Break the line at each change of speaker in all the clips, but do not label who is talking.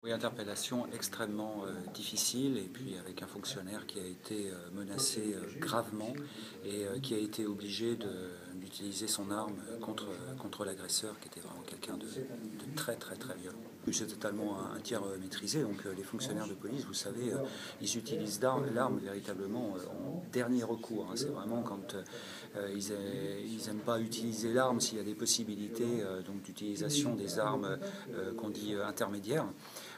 Oui, interpellation extrêmement difficile et puis avec un fonctionnaire qui a été menacé gravement et qui a été obligé d'utiliser son arme contre l'agresseur qui était vraiment quelqu'un de très très très violent. C'est totalement un tir maîtrisé, donc les fonctionnaires de police, vous savez, ils utilisent l'arme véritablement en dernier recours. C'est vraiment quand ils n'aiment pas utiliser l'arme s'il y a des possibilités donc d'utilisation des armes qu'on dit intermédiaires.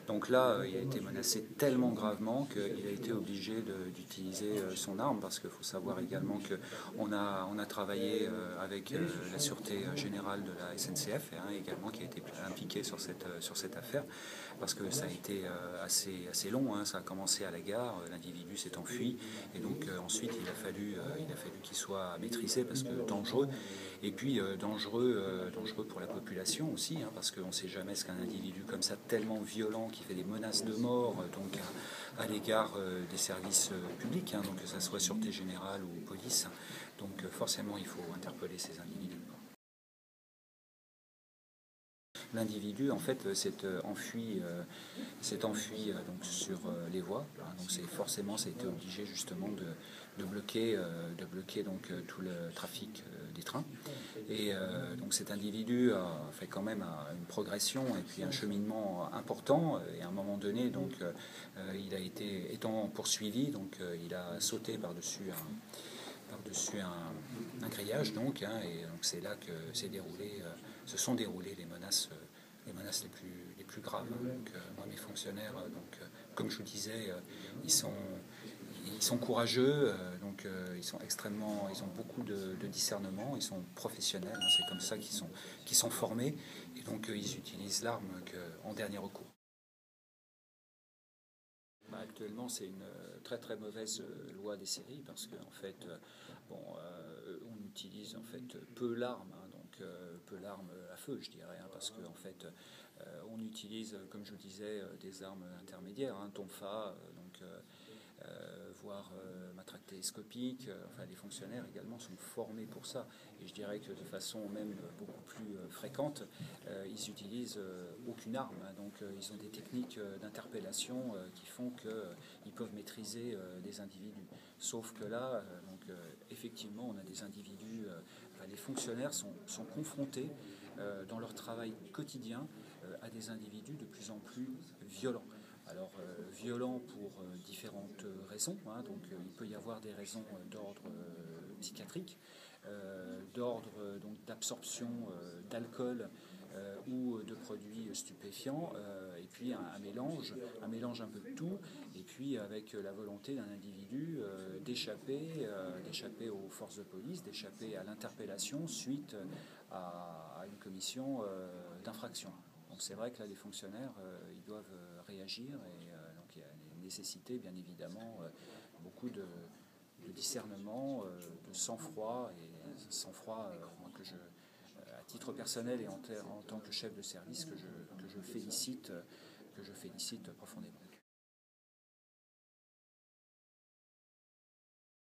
Donc là, il a été menacé tellement gravement qu'il a été obligé d'utiliser son arme, parce qu'il faut savoir également qu'on a travaillé avec la Sûreté Générale de la SNCF, également, qui a été impliquée sur cette affaire, parce que ça a été assez long. Ça a commencé à la gare, l'individu s'est enfui, et donc ensuite il a fallu qu'il soit maîtrisé, parce que dangereux, et puis dangereux pour la population aussi, parce qu'on ne sait jamais ce qu'un individu comme ça, tellement violent, qui fait des menaces de mort donc à l'égard des services publics, donc que ce soit Sûreté Générale ou police. Donc forcément, il faut interpeller ces individus. L'individu en fait s'est enfui donc sur les voies. Donc forcément, ça a été obligé justement de bloquer donc tout le trafic des trains. Et donc cet individu a fait quand même une progression et puis un cheminement important. Et à un moment donné, donc il a été étant poursuivi, donc il a sauté par-dessus un grillage, donc, et donc c'est là que se sont déroulées les menaces les plus graves. Donc, moi, mes fonctionnaires, comme je vous disais, ils sont courageux, donc ils ont beaucoup de discernement, ils sont professionnels, c'est comme ça qu'ils sont formés, et donc ils utilisent l'arme en dernier recours. Actuellement, c'est une très très mauvaise loi des séries, parce qu'en fait, on utilise en fait peu l'arme, donc peu l'arme à feu, je dirais, parce qu'en fait, on utilise, comme je vous disais, des armes intermédiaires, tonfa, donc voire matraque télescopique. Enfin, les fonctionnaires également sont formés pour ça, et je dirais que de façon même beaucoup plus fréquente, ils utilisent aucune arme, donc ils ont des techniques d'interpellation qui font qu'ils peuvent maîtriser des individus. Sauf que là, effectivement, on a des individus, les fonctionnaires sont confrontés dans leur travail quotidien à des individus de plus en plus violents. Alors, violents pour différentes raisons, donc il peut y avoir des raisons d'ordre psychiatrique, d'ordre d'absorption d'alcool ou de produits stupéfiants, et puis un mélange un peu de tout, et puis avec la volonté d'un individu d'échapper aux forces de police, d'échapper à l'interpellation suite à une commission d'infraction. Donc c'est vrai que là, les fonctionnaires, ils doivent réagir, et donc il y a une nécessité, bien évidemment, beaucoup de discernement, de sang-froid, et sang-froid à titre personnel et en tant que chef de service, que je félicite profondément.